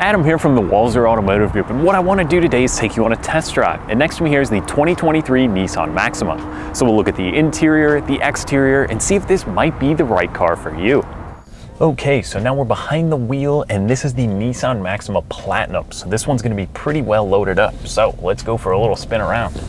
Adam here from the Walser Automotive Group, and what I want to do today is take you on a test drive. And next to me here is the 2023 Nissan Maxima. So we'll look at the interior, the exterior, and see if this might be the right car for you. Okay, so now we're behind the wheel, and this is the Nissan Maxima Platinum. So this one's going to be pretty well loaded up. So let's go for a little spin around.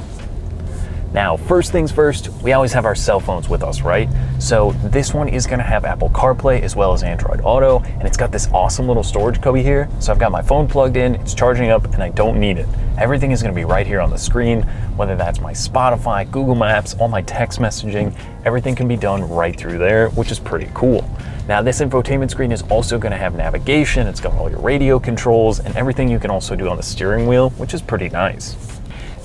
Now, first things first, we always have our cell phones with us, right? So this one is gonna have Apple CarPlay as well as Android Auto, and it's got this awesome little storage cubby here. So I've got my phone plugged in, it's charging up, and I don't need it. Everything is gonna be right here on the screen, whether that's my Spotify, Google Maps, all my text messaging, everything can be done right through there, which is pretty cool. Now, this infotainment screen is also gonna have navigation, it's got all your radio controls, and everything you can also do on the steering wheel, which is pretty nice.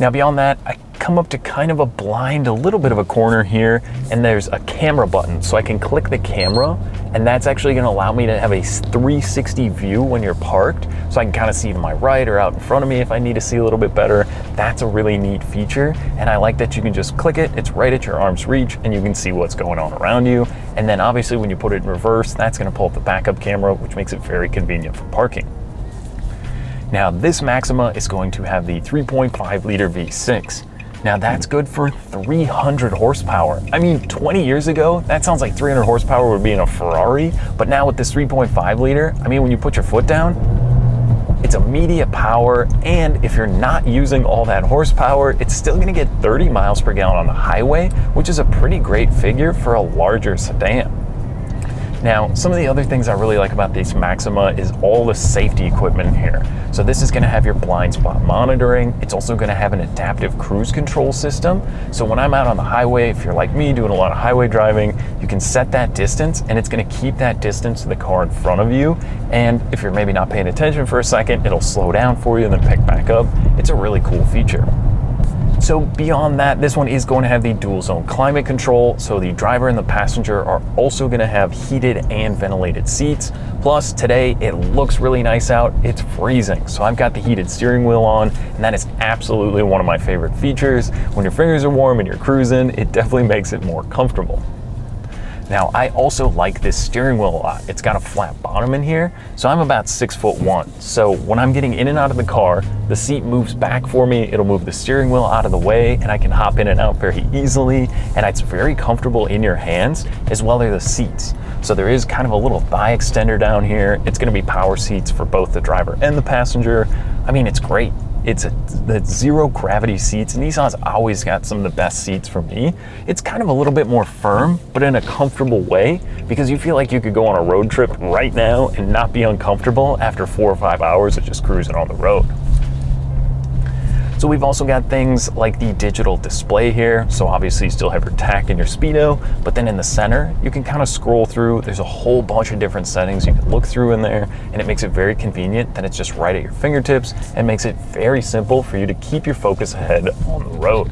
Now, beyond that, I come up to kind of a little bit of a corner here, and there's a camera button. So I can click the camera, and that's actually gonna allow me to have a 360 view when you're parked. So I can kind of see to my right or out in front of me if I need to see a little bit better. That's a really neat feature. And I like that you can just click it, it's right at your arm's reach, and you can see what's going on around you. And then obviously when you put it in reverse, that's gonna pull up the backup camera, which makes it very convenient for parking. Now, this Maxima is going to have the 3.5 liter V6. Now, that's good for 300 horsepower. I mean, 20 years ago, that sounds like 300 horsepower would be in a Ferrari, but now with this 3.5 liter, I mean, when you put your foot down, it's immediate power, and if you're not using all that horsepower, it's still gonna get 30 miles per gallon on the highway, which is a pretty great figure for a larger sedan. Now, some of the other things I really like about this Maxima is all the safety equipment in here. So this is gonna have your blind spot monitoring. It's also gonna have an adaptive cruise control system. So when I'm out on the highway, if you're like me doing a lot of highway driving, you can set that distance and it's gonna keep that distance to the car in front of you. And if you're maybe not paying attention for a second, it'll slow down for you and then pick back up. It's a really cool feature. So beyond that, this one is going to have the dual zone climate control. So the driver and the passenger are also going to have heated and ventilated seats. Plus today it looks really nice out. It's freezing. So I've got the heated steering wheel on, and that is absolutely one of my favorite features. When your fingers are warm and you're cruising, it definitely makes it more comfortable. Now, I also like this steering wheel a lot. It's got a flat bottom in here, so I'm about 6'1". So when I'm getting in and out of the car, the seat moves back for me. It'll move the steering wheel out of the way, and I can hop in and out very easily, and it's very comfortable in your hands, as well as the seats. So there is kind of a little thigh extender down here. It's gonna be power seats for both the driver and the passenger. I mean, it's great. It's the zero gravity seats. Nissan's always got some of the best seats for me. It's kind of a little bit more firm, but in a comfortable way, because you feel like you could go on a road trip right now and not be uncomfortable after 4 or 5 hours of just cruising on the road. So we've also got things like the digital display here. So obviously you still have your tach and your speedo, but then in the center, you can kind of scroll through. There's a whole bunch of different settings you can look through in there, and it makes it very convenient that it's just right at your fingertips and makes it very simple for you to keep your focus ahead on the road.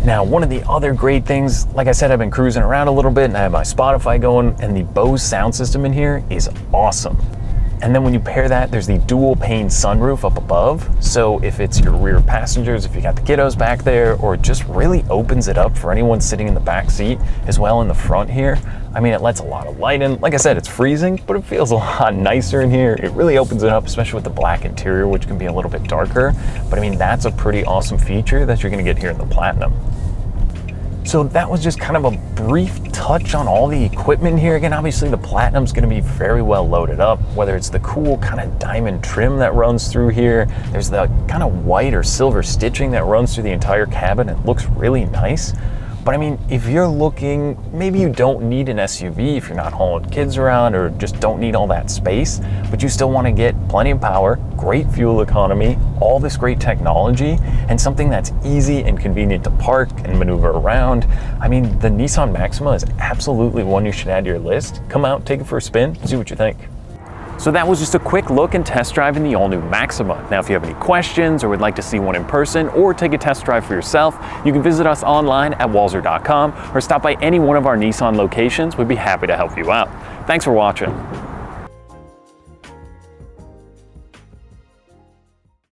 Now, one of the other great things, like I said, I've been cruising around a little bit and I have my Spotify going, and the Bose sound system in here is awesome. And then when you pair that, there's the dual pane sunroof up above. So if it's your rear passengers, if you got the kiddos back there, or it just really opens it up for anyone sitting in the back seat as well in the front here. I mean, it lets a lot of light in. Like I said, it's freezing, but it feels a lot nicer in here. It really opens it up, especially with the black interior, which can be a little bit darker. But I mean, that's a pretty awesome feature that you're gonna get here in the Platinum. So that was just kind of a brief touch on all the equipment here. Again, obviously the Platinum's gonna be very well loaded up, whether it's the cool kind of diamond trim that runs through here. There's the kind of white or silver stitching that runs through the entire cabin. It looks really nice. But I mean, if you're looking, maybe you don't need an SUV if you're not hauling kids around or just don't need all that space, but you still want to get plenty of power, great fuel economy, all this great technology, and something that's easy and convenient to park and maneuver around. I mean, the Nissan Maxima is absolutely one you should add to your list. Come out, take it for a spin, see what you think. So that was just a quick look and test drive in the all-new Maxima. Now, if you have any questions or would like to see one in person or take a test drive for yourself, you can visit us online at walser.com or stop by any one of our Nissan locations. We'd be happy to help you out. Thanks for watching.